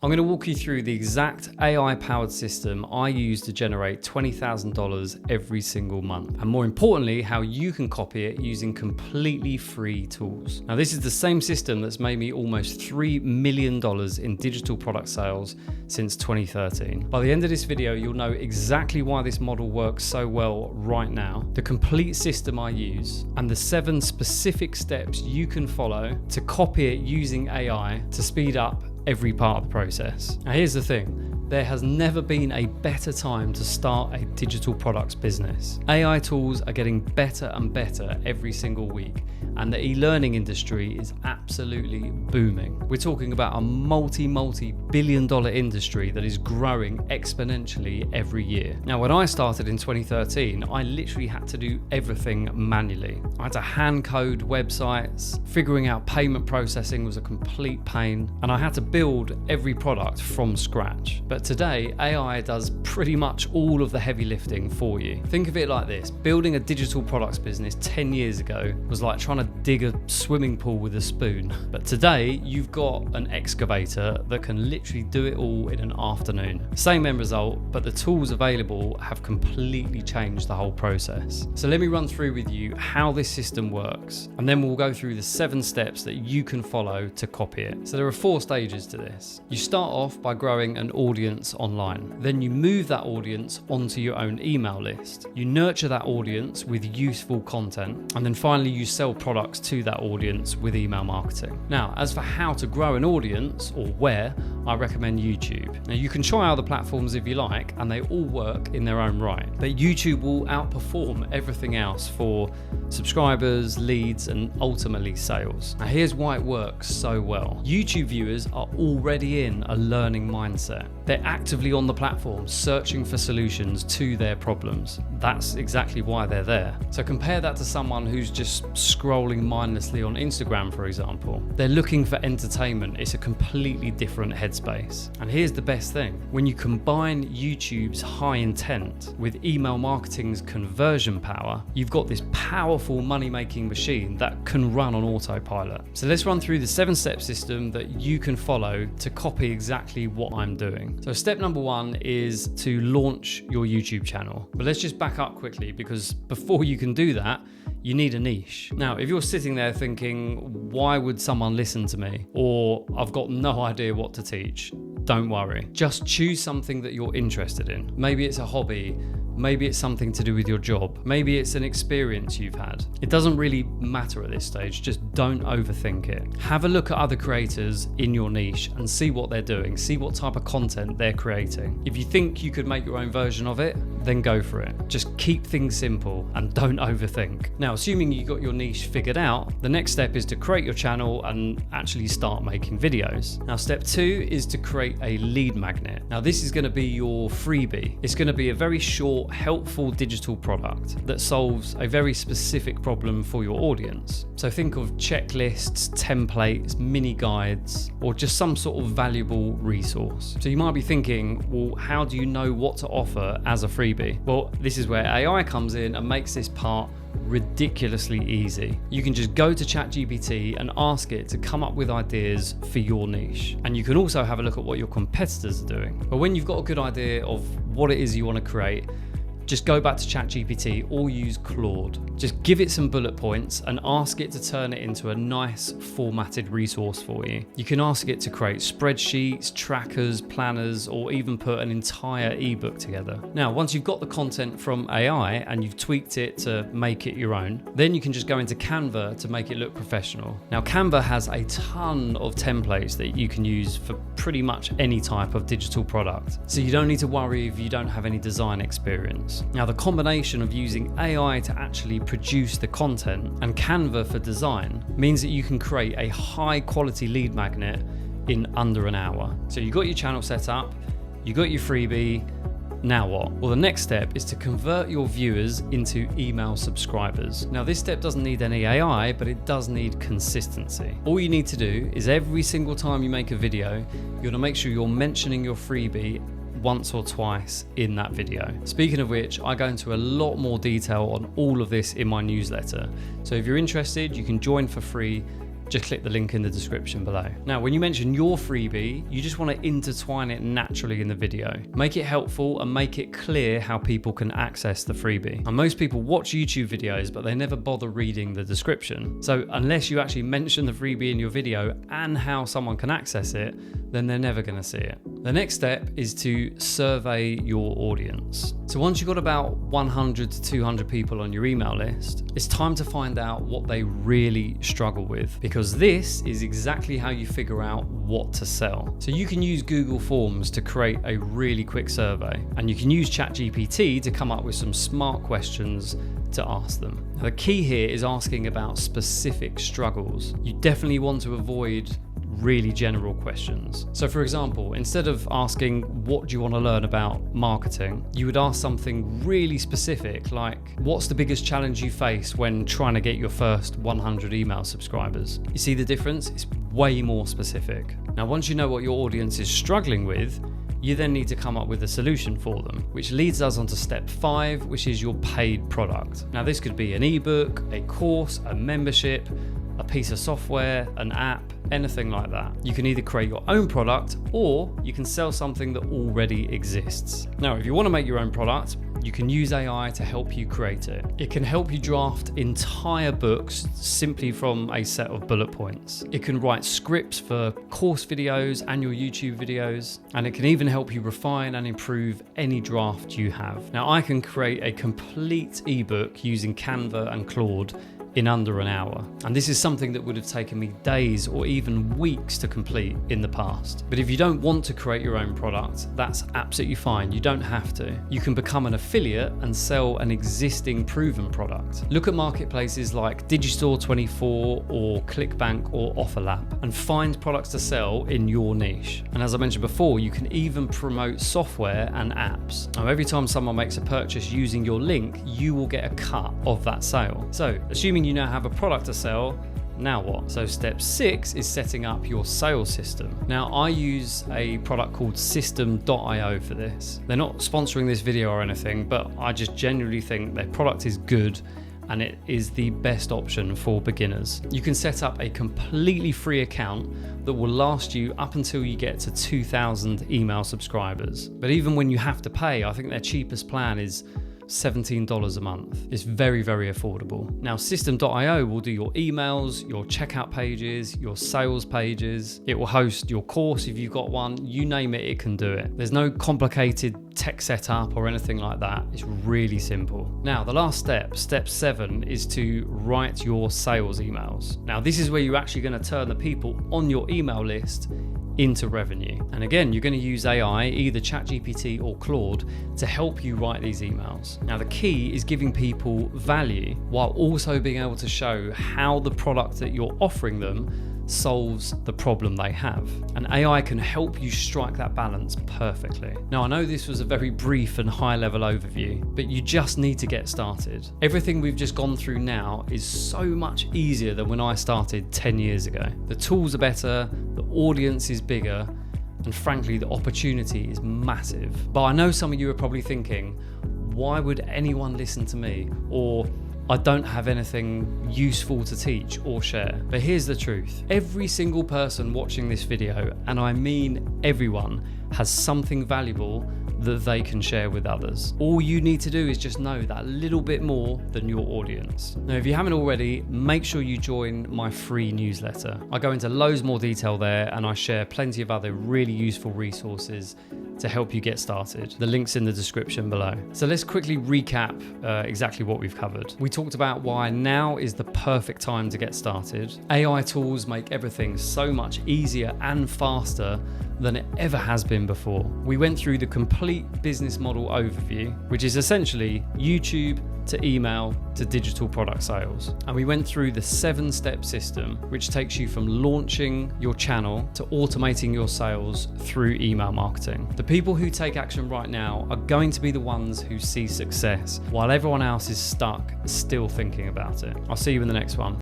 I'm going to walk you through the exact AI-powered system I use to generate $20,000 every single month, and more importantly, how you can copy it using completely free tools. Now, this is the same system that's made me almost $3 million in digital product sales since 2013. By the end of this video, you'll know exactly why this model works so well right now, the complete system I use, and the 7 specific steps you can follow to copy it using AI to speed up every part of the process. Now, here's the thing. There has never been a better time to start a digital products business. AI tools are getting better and better every single week, and the e-learning industry is absolutely booming. We're talking about a multi-billion dollar industry that is growing exponentially every year. Now, when I started in 2013, I literally had to do everything manually. I had to hand code websites, figuring out payment processing was a complete pain, and I had to build every product from scratch. But today, AI does pretty much all of the heavy lifting for you. Think of it like this. Building a digital products business 10 years ago was like trying to dig a swimming pool with a spoon. But today, you've got an excavator that can literally do it all in an afternoon. Same end result, but the tools available have completely changed the whole process. So let me run through with you how this system works, and then we'll go through the 7 steps that you can follow to copy it. So there are 4 stages to this. You start off by growing an audience online. Then you move that audience onto your own email list. You nurture that audience with useful content, and then finally you sell products to that audience with email marketing. Now, as for how to grow an audience, or where, I recommend YouTube. Now, you can try other platforms if you like, and they all work in their own right, but YouTube will outperform everything else for subscribers, leads, and ultimately sales. Now, here's why it works so well. YouTube viewers are already in a learning mindset. They're actively on the platform searching for solutions to their problems. That's exactly why they're there. So compare that to someone who's just scrolling mindlessly on Instagram, for example. They're looking for entertainment. It's a completely different headspace. And here's the best thing. When you combine YouTube's high intent with email marketing's conversion power, you've got this powerful money-making machine that can run on autopilot. So let's run through the 7-step system that you can follow to copy exactly what I'm doing. So step number 1 is to launch your YouTube channel. But let's just back up quickly, because before you can do that, you need a niche. Now, if you're sitting there thinking, why would someone listen to me? Or I've got no idea what to teach, don't worry. Just choose something that you're interested in. Maybe it's a hobby. Maybe it's something to do with your job. Maybe it's an experience you've had. It doesn't really matter at this stage. Just don't overthink it. Have a look at other creators in your niche and see what they're doing. See what type of content they're creating. If you think you could make your own version of it, then go for it. Just keep things simple and don't overthink. Now, assuming you got your niche figured out, the next step is to create your channel and actually start making videos. Now, step 2 is to create a lead magnet. Now, this is going to be your freebie. It's going to be a very short, helpful digital product that solves a very specific problem for your audience. So think of checklists, templates, mini guides, or just some sort of valuable resource. So you might be thinking, well, how do you know what to offer as a freebie? Well, this is where AI comes in and makes this part ridiculously easy. You can just go to ChatGPT and ask it to come up with ideas for your niche. And you can also have a look at what your competitors are doing. But when you've got a good idea of what it is you want to create, just go back to ChatGPT or use Claude. Just give it some bullet points and ask it to turn it into a nice formatted resource for you. You can ask it to create spreadsheets, trackers, planners, or even put an entire ebook together. Now, once you've got the content from AI and you've tweaked it to make it your own, then you can just go into Canva to make it look professional. Now, Canva has a ton of templates that you can use for pretty much any type of digital product. So you don't need to worry if you don't have any design experience. Now, the combination of using AI to actually produce the content and Canva for design means that you can create a high quality lead magnet in under an hour. So you got your channel set up, you got your freebie, now what? Well, the next step is to convert your viewers into email subscribers. Now, this step doesn't need any AI, but it does need consistency. All you need to do is every single time you make a video, you're gonna make sure you're mentioning your freebie once or twice in that video. Speaking of which, I go into a lot more detail on all of this in my newsletter. So if you're interested, you can join for free just click the link in the description below. Now, when you mention your freebie, you just want to intertwine it naturally in the video. Make it helpful and make it clear how people can access the freebie. And most people watch YouTube videos, but they never bother reading the description. So unless you actually mention the freebie in your video and how someone can access it, then they're never going to see it. The next step is to survey your audience. So once you've got about 100 to 200 people on your email list, it's time to find out what they really struggle with, because this is exactly how you figure out what to sell. So you can use Google Forms to create a really quick survey, and you can use ChatGPT to come up with some smart questions to ask them. Now, the key here is asking about specific struggles. You definitely want to avoid really general questions. So for example, instead of asking what do you want to learn about marketing, you would ask something really specific, like what's the biggest challenge you face when trying to get your first 100 email subscribers? You see the difference? It's way more specific. Now, once you know what your audience is struggling with, you then need to come up with a solution for them, which leads us on to step 5, which is your paid product. Now, this could be an ebook, a course, a membership, a piece of software, an app, anything like that. You can either create your own product or you can sell something that already exists. Now, if you want to make your own product, you can use AI to help you create it. It can help you draft entire books simply from a set of bullet points. It can write scripts for course videos and your YouTube videos, and it can even help you refine and improve any draft you have. Now, I can create a complete ebook using Canva and Claude in under an hour. And this is something that would have taken me days or even weeks to complete in the past. But if you don't want to create your own product, that's absolutely fine. You don't have to. You can become an affiliate and sell an existing proven product. Look at marketplaces like Digistore24 or ClickBank or OfferLab and find products to sell in your niche. And as I mentioned before, you can even promote software and apps. Now, every time someone makes a purchase using your link, you will get a cut of that sale. So, assuming you now have a product to sell, now what? So step 6 is setting up your sales system. Now, I use a product called System.io for this. They're not sponsoring this video or anything, but I just genuinely think their product is good and it is the best option for beginners. You can set up a completely free account that will last you up until you get to 2,000 email subscribers. But even when you have to pay, I think their cheapest plan is $17 a month. It's very, very affordable. Now, System.io will do your emails, your checkout pages, your sales pages. It will host your course if you've got one. You name it, it can do it. There's no complicated tech setup or anything like that. It's really simple. Now, the last step, step 7, is to write your sales emails. Now, this is where you're actually going to turn the people on your email list into revenue. And again, you're going to use AI, either ChatGPT or Claude, to help you write these emails. Now, the key is giving people value while also being able to show how the product that you're offering them solves the problem they have. And AI can help you strike that balance perfectly. Now, I know this was a very brief and high level overview, but you just need to get started. Everything we've just gone through now is so much easier than when I started 10 years ago. The tools are better, the audience is bigger, and frankly, the opportunity is massive. But I know some of you are probably thinking, why would anyone listen to me? Or I don't have anything useful to teach or share. But here's the truth. Every single person watching this video, and I mean everyone, has something valuable that they can share with others. All you need to do is just know that little bit more than your audience. Now, if you haven't already, make sure you join my free newsletter. I go into loads more detail there, and I share plenty of other really useful resources to help you get started. The link's in the description below. So let's quickly recap exactly what we've covered. We talked about why now is the perfect time to get started. AI tools make everything so much easier and faster than it ever has been before. We went through the complete business model overview, which is essentially YouTube to email to digital product sales. And we went through the 7-step system, which takes you from launching your channel to automating your sales through email marketing. The people who take action right now are going to be the ones who see success, while everyone else is stuck still thinking about it. I'll see you in the next one.